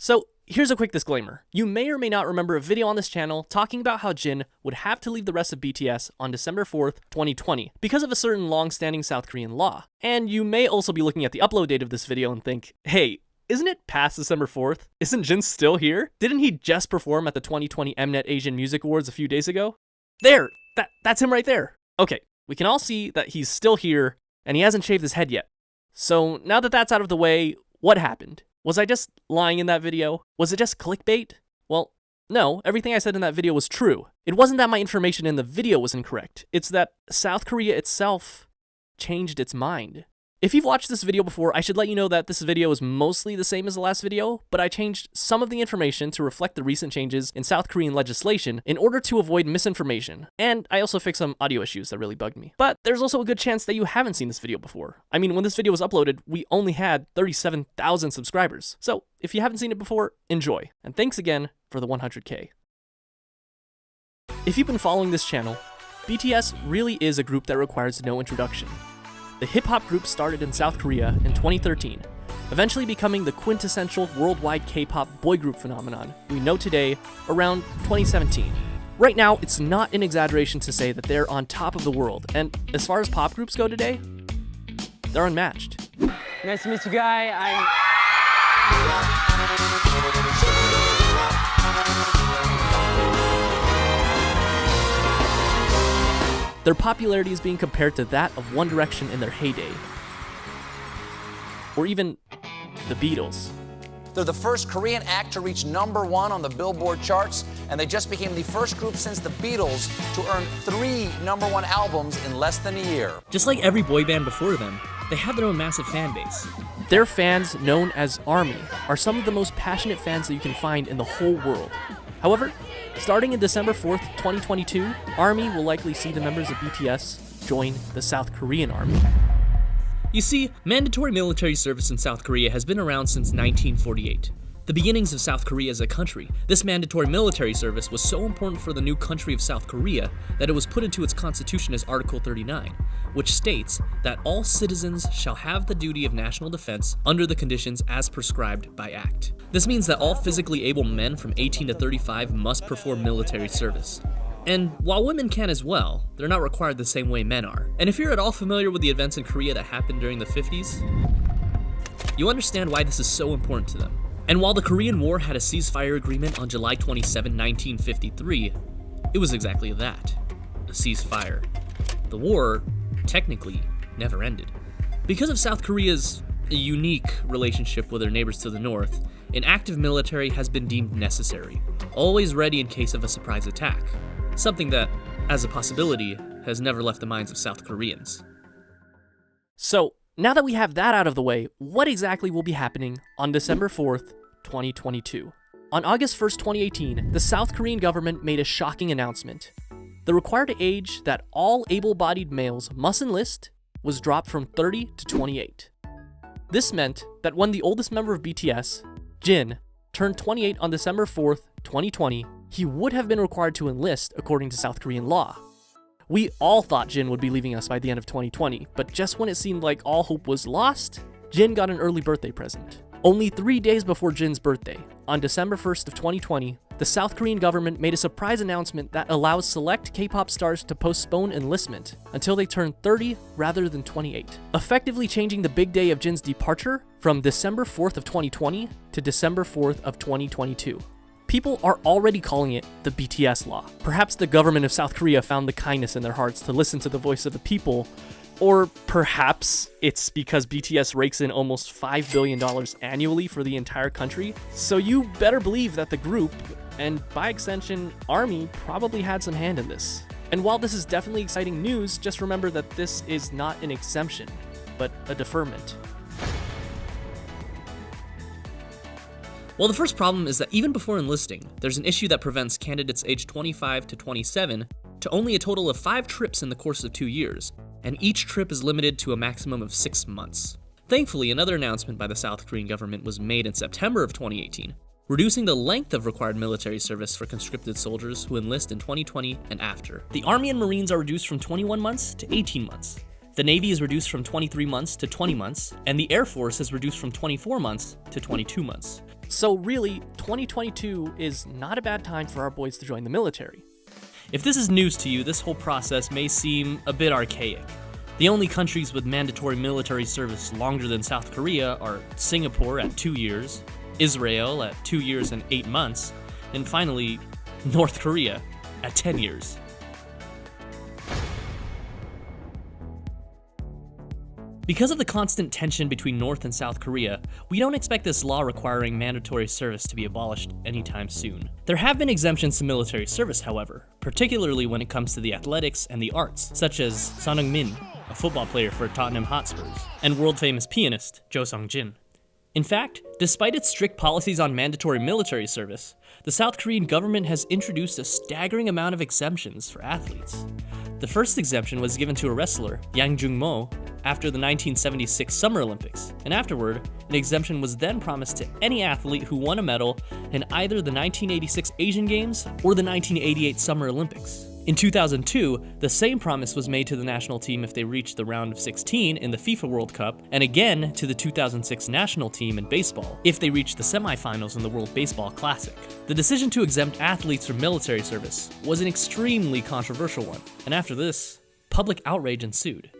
So here's a quick disclaimer. You may or may not remember a video on this channel talking about how Jin would have to leave the rest of BTS on December 4th, 2020 because of a certain long-standing South Korean law. And you may also be looking at the upload date of this video and think, hey, isn't it past December 4th? Isn't Jin still here? Didn't he just perform at the 2020 Mnet Asian Music Awards a few days ago? There! That's him right there. Okay, we can all see that he's still here and he hasn't shaved his head yet. So now that that's out of the way, what happened? Was I just lying in that video? Was it just clickbait? Well, no, everything I said in that video was true. It wasn't that my information in the video was incorrect. It's that South Korea itself changed its mind. If you've watched this video before, I should let you know that this video is mostly the same as the last video, but I changed some of the information to reflect the recent changes in South Korean legislation in order to avoid misinformation. And I also fixed some audio issues that really bugged me. But there's also a good chance that you haven't seen this video before. I mean, when this video was uploaded, we only had 37,000 subscribers. So if you haven't seen it before, enjoy. And thanks again for the 100K. If you've been following this channel, BTS really is a group that requires no introduction. The hip-hop group started in South Korea in 2013, eventually becoming the quintessential worldwide K-pop boy group phenomenon we know today around 2017. Right now, it's not an exaggeration to say that they're on top of the world, and as far as pop groups go today, they're unmatched. Nice to meet you, Guy. Their popularity is being compared to that of One Direction in their heyday. Or even the Beatles. They're the first Korean act to reach #1 on the Billboard charts, and they just became the first group since the Beatles to earn 3 #1 albums in less than a year. Just like every boy band before them, they have their own massive fan base. Their fans, known as ARMY, are some of the most passionate fans that you can find in the whole world. However, starting in December 4th, 2022, ARMY will likely see the members of BTS join the South Korean Army. You see, mandatory military service in South Korea has been around since 1948. The beginnings of South Korea as a country, this mandatory military service was so important for the new country of South Korea that it was put into its constitution as Article 39, which states that all citizens shall have the duty of national defense under the conditions as prescribed by Act. This means that all physically able men from 18 to 35 must perform military service. And while women can as well, they're not required the same way men are. And if you're at all familiar with the events in Korea that happened during the 50s, you understand why this is so important to them. And while the Korean War had a ceasefire agreement on July 27, 1953, it was exactly that, a ceasefire. The war, technically, never ended. Because of South Korea's unique relationship with their neighbors to the north, an active military has been deemed necessary, always ready in case of a surprise attack, something that, as a possibility, has never left the minds of South Koreans. So, now that we have that out of the way, what exactly will be happening on December 4th, 2022? On August 1st, 2018, the South Korean government made a shocking announcement. The required age that all able-bodied males must enlist was dropped from 30 to 28. This meant that when the oldest member of BTS, Jin, turned 28 on December 4th, 2020, he would have been required to enlist according to South Korean law. We all thought Jin would be leaving us by the end of 2020, but just when it seemed like all hope was lost, Jin got an early birthday present. Only 3 days before Jin's birthday, on December 1st of 2020, the South Korean government made a surprise announcement that allows select K-pop stars to postpone enlistment until they turn 30 rather than 28, effectively changing the big day of Jin's departure from December 4th of 2020 to December 4th of 2022. People are already calling it the BTS law. Perhaps the government of South Korea found the kindness in their hearts to listen to the voice of the people, or perhaps it's because BTS rakes in almost $5 billion annually for the entire country. So you better believe that the group, and by extension, ARMY, probably had some hand in this. And while this is definitely exciting news, just remember that this is not an exemption, but a deferment. Well, the first problem is that even before enlisting, there's an issue that prevents candidates aged 25 to 27 to only a total of 5 trips in the course of 2 years, and each trip is limited to a maximum of 6 months. Thankfully, another announcement by the South Korean government was made in September of 2018, reducing the length of required military service for conscripted soldiers who enlist in 2020 and after. The Army and Marines are reduced from 21 months to 18 months. The Navy is reduced from 23 months to 20 months, and the Air Force is reduced from 24 months to 22 months. So really, 2022 is not a bad time for our boys to join the military. If this is news to you, this whole process may seem a bit archaic. The only countries with mandatory military service longer than South Korea are Singapore at 2 years, Israel at 2 years and 8 months, and finally, North Korea at 10 years. Because of the constant tension between North and South Korea, we don't expect this law requiring mandatory service to be abolished anytime soon. There have been exemptions to military service, however, particularly when it comes to the athletics and the arts, such as Son Heung-min, a football player for Tottenham Hotspurs, and world-famous pianist Jo Sung-jin. In fact, despite its strict policies on mandatory military service, the South Korean government has introduced a staggering amount of exemptions for athletes. The first exemption was given to a wrestler, Yang Jung-mo, after the 1976 Summer Olympics, and afterward, an exemption was then promised to any athlete who won a medal in either the 1986 Asian Games or the 1988 Summer Olympics. In 2002, the same promise was made to the national team if they reached the round of 16 in the FIFA World Cup, and again to the 2006 national team in baseball if they reached the semifinals in the World Baseball Classic. The decision to exempt athletes from military service was an extremely controversial one, and after this, public outrage ensued.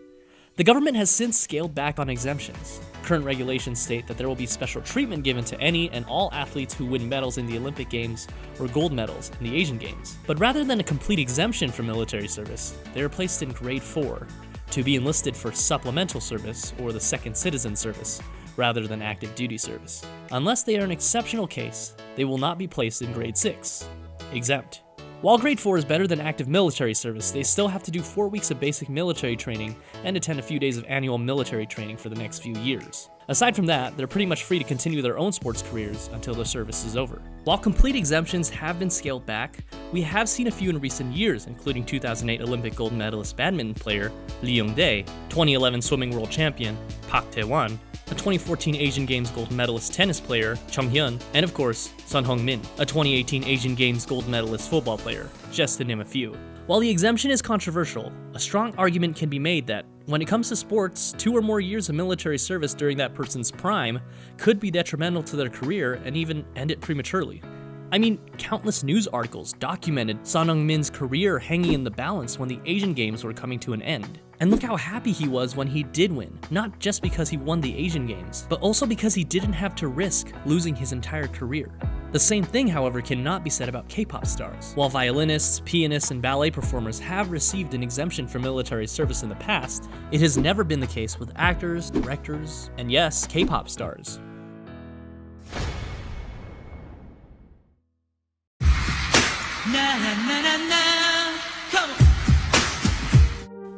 The government has since scaled back on exemptions. Current regulations state that there will be special treatment given to any and all athletes who win medals in the Olympic Games or gold medals in the Asian Games. But rather than a complete exemption from military service, they are placed in grade 4 to be enlisted for supplemental service or the second citizen service rather than active duty service. Unless they are an exceptional case, they will not be placed in grade 6, exempt. While grade 4 is better than active military service, they still have to do 4 weeks of basic military training and attend a few days of annual military training for the next few years. Aside from that, they're pretty much free to continue their own sports careers until their service is over. While complete exemptions have been scaled back, we have seen a few in recent years, including 2008 Olympic gold medalist badminton player Lee Young-dae, 2011 swimming world champion Park Tae-won, a 2014 Asian Games gold medalist tennis player, Chung Hyun, and of course, Son Heung-min, a 2018 Asian Games gold medalist football player, just to name a few. While the exemption is controversial, a strong argument can be made that, when it comes to sports, 2 or more years of military service during that person's prime could be detrimental to their career and even end it prematurely. I mean, countless news articles documented Son Heung-min's career hanging in the balance when the Asian Games were coming to an end. And look how happy he was when he did win, not just because he won the Asian Games, but also because he didn't have to risk losing his entire career. The same thing, however, cannot be said about K-pop stars. While violinists, pianists, and ballet performers have received an exemption for military service in the past, it has never been the case with actors, directors, and yes, K-pop stars.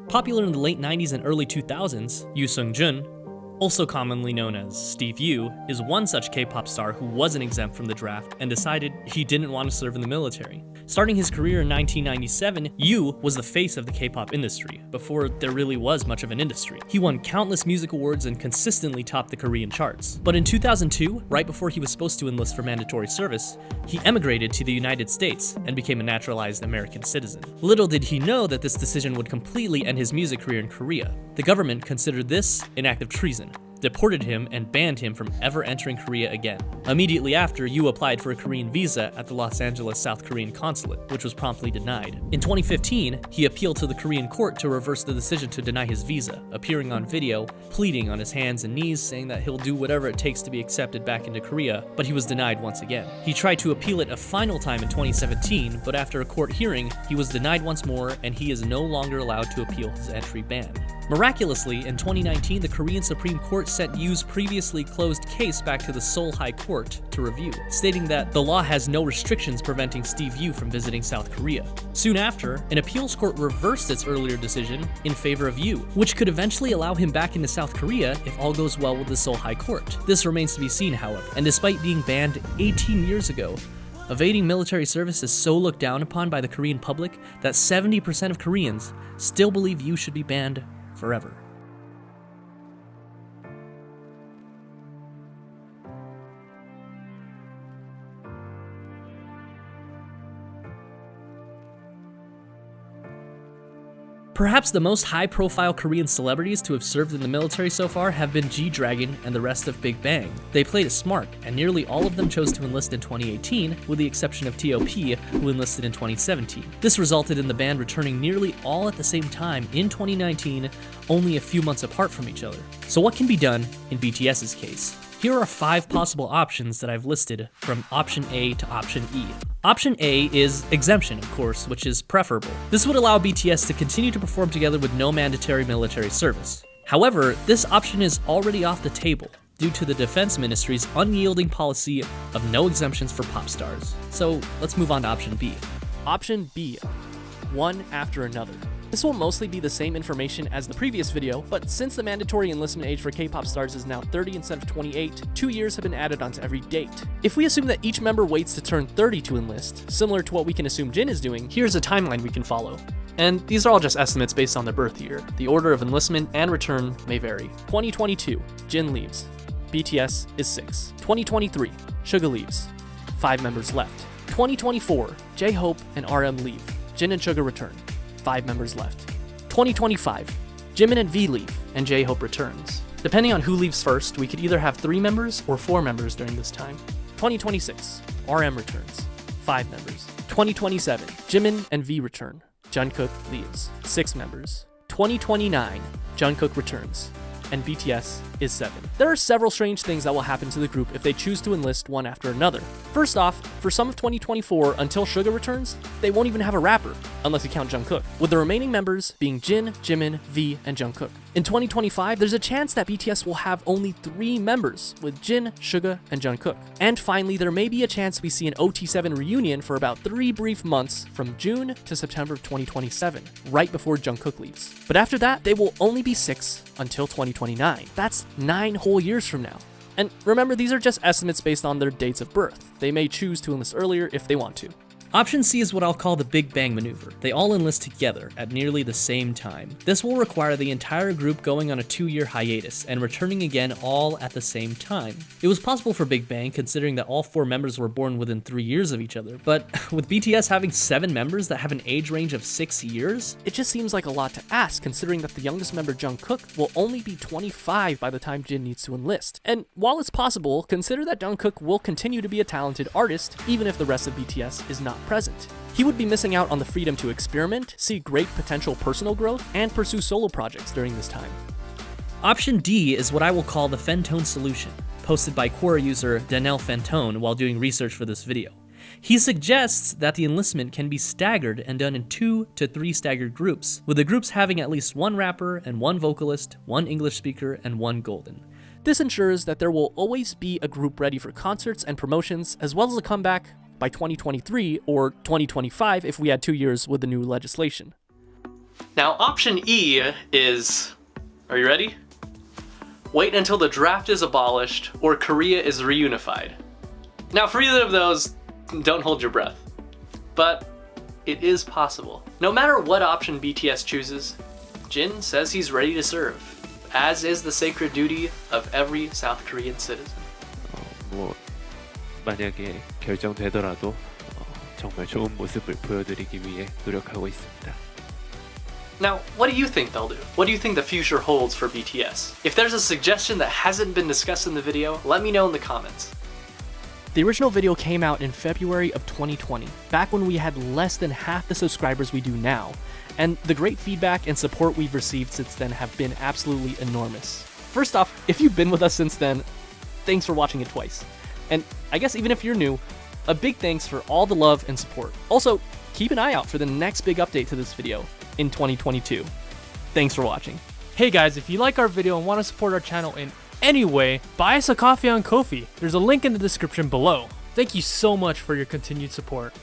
Popular in the late 90s and early 2000s, Yoo Seung-jun, also commonly known as Steve Yoo, is one such K-pop star who wasn't exempt from the draft and decided he didn't want to serve in the military. Starting his career in 1997, Yoo was the face of the K-pop industry, before there really was much of an industry. He won countless music awards and consistently topped the Korean charts. But in 2002, right before he was supposed to enlist for mandatory service, he emigrated to the United States and became a naturalized American citizen. Little did he know that this decision would completely end his music career in Korea. The government considered this an act of treason, deported him, and banned him from ever entering Korea again. Immediately after, Yoo applied for a Korean visa at the Los Angeles South Korean consulate, which was promptly denied. In 2015, he appealed to the Korean court to reverse the decision to deny his visa, appearing on video, pleading on his hands and knees, saying that he'll do whatever it takes to be accepted back into Korea, but he was denied once again. He tried to appeal it a final time in 2017, but after a court hearing, he was denied once more, and he is no longer allowed to appeal his entry ban. Miraculously, in 2019, the Korean Supreme Court sent Yoo's previously closed case back to the Seoul High Court to review, stating that the law has no restrictions preventing Steve Yoo from visiting South Korea. Soon after, an appeals court reversed its earlier decision in favor of Yoo, which could eventually allow him back into South Korea if all goes well with the Seoul High Court. This remains to be seen, however, and despite being banned 18 years ago, evading military service is so looked down upon by the Korean public that 70% of Koreans still believe Yoo should be banned forever. Perhaps the most high-profile Korean celebrities to have served in the military so far have been G-Dragon and the rest of Big Bang. They played it smart, and nearly all of them chose to enlist in 2018, with the exception of T.O.P., who enlisted in 2017. This resulted in the band returning nearly all at the same time in 2019, only a few months apart from each other. So what can be done in BTS's case? Here are 5 possible options that I've listed from option A to option E. Option A is exemption, of course, which is preferable. This would allow BTS to continue to perform together with no mandatory military service. However, this option is already off the table due to the Defense Ministry's unyielding policy of no exemptions for pop stars. So let's move on to option B. Option B, one after another. This will mostly be the same information as the previous video, but since the mandatory enlistment age for K-pop stars is now 30 instead of 28, 2 years have been added onto every date. If we assume that each member waits to turn 30 to enlist, similar to what we can assume Jin is doing, here's a timeline we can follow. And these are all just estimates based on their birth year. The order of enlistment and return may vary. 2022, Jin leaves. BTS is 6. 2023, Suga leaves. 5 members left. 2024, J-Hope and RM leave. Jin and Suga return. 5 members left. 2025, Jimin and V leave, and J-Hope returns. Depending on who leaves first, we could either have 3 members or 4 members during this time. 2026, RM returns. 5 members. 2027, Jimin and V return. Jungkook leaves. 6 members. 2029, Jungkook returns. And BTS is 7. There are several strange things that will happen to the group if they choose to enlist one after another. First off, for some of 2024 until Suga returns, they won't even have a rapper, unless you count Jungkook, with the remaining members being Jin, Jimin, V, and Jungkook. In 2025, there's a chance that BTS will have only 3 members, with Jin, Suga, and Jungkook. And finally, there may be a chance we see an OT7 reunion for about 3 brief months from June to September of 2027, right before Jungkook leaves. But after that, they will only be 6 until 2029. That's 9 whole years from now. And remember, these are just estimates based on their dates of birth. They may choose to enlist earlier if they want to. Option C is what I'll call the Big Bang maneuver. They all enlist together at nearly the same time. This will require the entire group going on a 2-year hiatus and returning again all at the same time. It was possible for Big Bang considering that all 4 members were born within 3 years of each other, but with BTS having 7 members that have an age range of 6 years, it just seems like a lot to ask considering that the youngest member Jungkook will only be 25 by the time Jin needs to enlist. And while it's possible, consider that Jungkook will continue to be a talented artist even if the rest of BTS is not present. He would be missing out on the freedom to experiment, see great potential personal growth, and pursue solo projects during this time. Option D is what I will call the Fentone solution, posted by Quora user Daniel Fentone while doing research for this video. He suggests that the enlistment can be staggered and done in 2 to 3 staggered groups, with the groups having at least 1 rapper and 1 vocalist, 1 English speaker, and 1 golden. This ensures that there will always be a group ready for concerts and promotions, as well as a comeback by 2023 or 2025 if we had 2 years with the new legislation. Now, option E is, are you ready? Wait until the draft is abolished or Korea is reunified. Now, for either of those, don't hold your breath. But it is possible. No matter what option BTS chooses, Jin says he's ready to serve, as is the sacred duty of every South Korean citizen. 만약에 결정되더라도 정말 좋은 모습을 보여드리기 위해 노력하고 있습니다. Now, what do you think they'll do? What do you think the future holds for BTS? If there's a suggestion that hasn't been discussed in the video, let me know in the comments. The original video came out in February of 2020, back when we had less than half the subscribers we do now, and the great feedback and support we've received since then have been absolutely enormous. First off, if you've been with us since then, thanks for watching it twice. And I guess even if you're new, a big thanks for all the love and support. Also, keep an eye out for the next big update to this video in 2022. Thanks for watching. Hey guys, if you like our video and want to support our channel in any way, buy us a coffee on Ko-fi. There's a link in the description below. Thank you so much for your continued support.